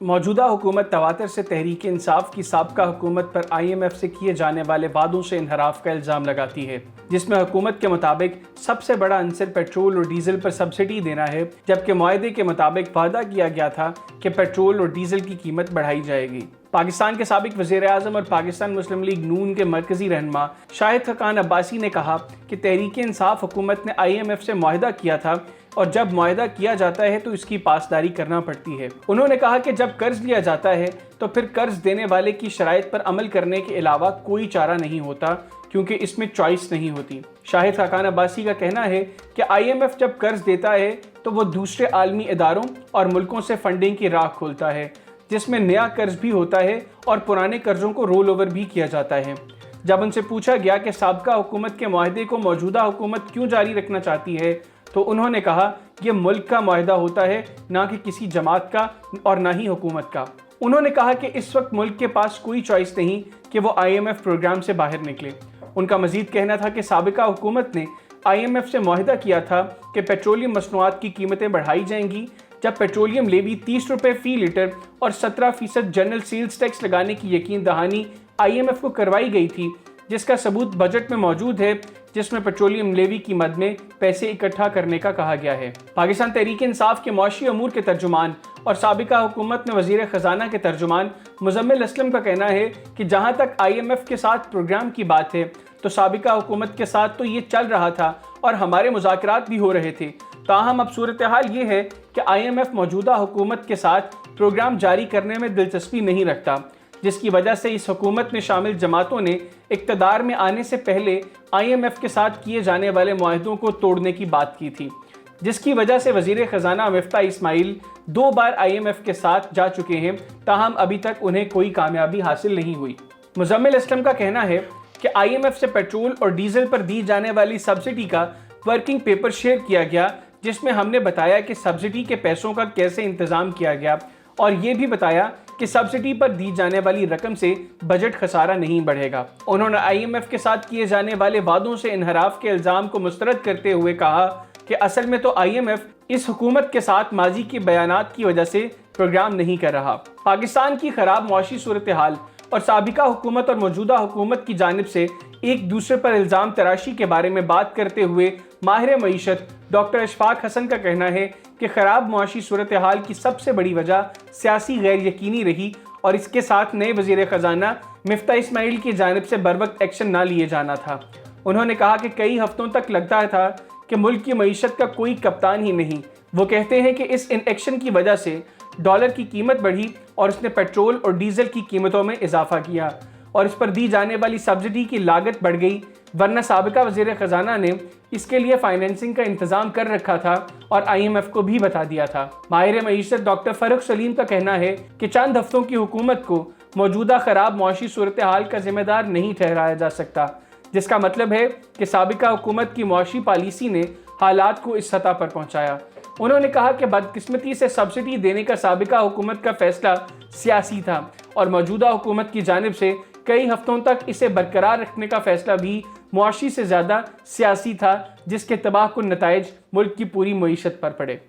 मौजूदा हुकूमत तवातर से तहरीक इंसाफ की साबका हुकूमत पर IMF से किए जाने वाले वादों से इनहराफ का इल्ज़ाम लगाती है, जिसमें हुकूमत के मुताबिक सबसे बड़ा अंसर पेट्रोल और डीजल पर सब्सिडी देना है, जबकि मुआहदे के मुताबिक वादा किया गया था कि पेट्रोल और डीजल की कीमत बढ़ाई जाएगी। पाकिस्तान के साबिक वज़ीर-ए-आज़म और पाकिस्तान मुस्लिम लीग नून के मरकज़ी रहनुमा शाहिद खकान अब्बासी ने कहा कि तहरीक इंसाफ हुकूमत ने IMF से मुआहदा किया था और जब मुआहदा किया जाता है तो इसकी पासदारी करना पड़ती है। उन्होंने कहा कि जब कर्ज लिया जाता है तो फिर कर्ज देने वाले की शराइत पर अमल करने के अलावा कोई चारा नहीं होता, क्योंकि इसमें चॉइस नहीं होती। शाहिद खकान अब्बासी का कहना है कि IMF जब कर्ज देता है तो वो दूसरे आलमी इदारों और मुल्कों से फंडिंग की राह खोलता है, जिसमें नया कर्ज भी होता है और पुराने कर्जों को रोल ओवर भी किया जाता है। जब उनसे पूछा गया कि साबका हुकूमत के मुआहदे को मौजूदा हुकूमत क्यों जारी रखना चाहती है, तो उन्होंने कहा कि मुल्क का मुआहदा होता है, ना कि किसी जमात का और ना ही हुकूमत का। उन्होंने कहा कि इस वक्त मुल्क के पास कोई चॉइस नहीं कि वो IMF प्रोग्राम से बाहर निकले। उनका मजीद कहना था कि साबिका हुकूमत ने IMF से मुआहदा किया था कि पेट्रोलियम मसनूआत की कीमतें बढ़ाई जाएंगी, जब पेट्रोलियम लेवी 30 रुपये फ़ी लीटर और 17% जनरल सेल्स टैक्स लगाने की यकीन दहानी IMF को करवाई गई थी, जिसका सबूत बजट में मौजूद है, जिसमें पेट्रोलियम लेवी की मद में पैसे इकट्ठा करने का कहा गया है। पाकिस्तान तहरीक इंसाफ के मुआशी अमूर के तर्जुमान और साबिका हुकूमत में वज़ीर ख़जाना के तर्जुमान मुज़म्मिल असलम का कहना है कि जहां तक IMF के साथ प्रोग्राम की बात है तो साबिका हुकूमत के साथ तो ये चल रहा था और हमारे मुज़ाकरात भी हो रहे थे। ताहम अब सूरत हाल ये है कि IMF मौजूदा हुकूमत के साथ प्रोग्राम जारी करने में दिलचस्पी नहीं रखता, जिसकी वजह से इस हुकूमत में शामिल जमातों ने इक़्तिदार में आने से पहले IMF के साथ किए जाने वाले मुआहदों को तोड़ने की बात की थी, जिसकी वजह से वज़ीर ख़जाना मिफ्ता इस्माइल 2 बार IMF के साथ जा चुके हैं, ताहम अभी तक उन्हें कोई कामयाबी हासिल नहीं हुई। मुज़म्मिल असलम का कहना है कि IMF से पेट्रोल और डीजल पर दी जाने वाली सब्सिडी का वर्किंग पेपर शेयर किया गया, जिसमें हमने बताया कि सब्सिडी के पैसों का कैसे इंतज़ाम किया गया और ये भी बताया कि सब्सिडी पर दी जाने वाली रकम से बजट खसारा नहीं बढ़ेगा। उन्होंने IMF के साथ किए जाने वाले वादों से इनहराफ के इल्ज़ाम को मुस्तरद करते हुए कहा कि असल में तो IMF इस हुकूमत के साथ माजी के बयानात की वजह से प्रोग्राम नहीं कर रहा। पाकिस्तान की खराब मुआशी सूरत हाल और साबिका हुकूमत और मौजूदा हुकूमत की जानिब से एक दूसरे पर इल्ज़ाम तराशी के बारे में बात करते हुए माहिर मईशत डॉक्टर अशफाक हसन का कहना है कि ख़राब मुआशी सूरत हाल की सबसे बड़ी वजह सियासी गैर यकीनी रही और इसके साथ नए वज़ीर ख़जाना मिफ्ता इस्माइल की जानिब से बरवक्त एक्शन ना लिए जाना था। उन्होंने कहा कि कई हफ्तों तक लगता था कि मुल्क की मईशत का कोई कप्तान ही नहीं। वो कहते हैं कि इस इनएक्शन की वजह से डॉलर की कीमत बढ़ी और इसने पेट्रोल और डीजल की कीमतों में इजाफा किया और इस पर दी जाने वाली सब्सिडी की लागत बढ़ गई, वरना साबिका वज़ीर ख़जाना ने इसके लिए फाइनेंसिंग का इंतज़ाम कर रखा था और IMF को भी बता दिया था। माहिर मईशत डॉक्टर फ़र्रुख सलीम का कहना है कि चंद हफ्तों की हुकूमत को मौजूदा ख़राब मुआशी सूरत हाल का ज़िम्मेदार नहीं ठहराया जा सकता, जिसका मतलब है कि साबिका हुकूमत की मुआशी पॉलिसी ने हालात को इस सतह पर पहुँचाया। उन्होंने कहा कि बदकिस्मती से सब्सिडी देने का साबिका हुकूमत का फैसला सियासी था और मौजूदा हुकूमत की जानिब से कई हफ्तों तक इसे बरकरार रखने का फैसला भी मुआशी से ज़्यादा सियासी था, जिसके तबाहकुन नताइज मुल्क की पूरी मईशत पर पड़े।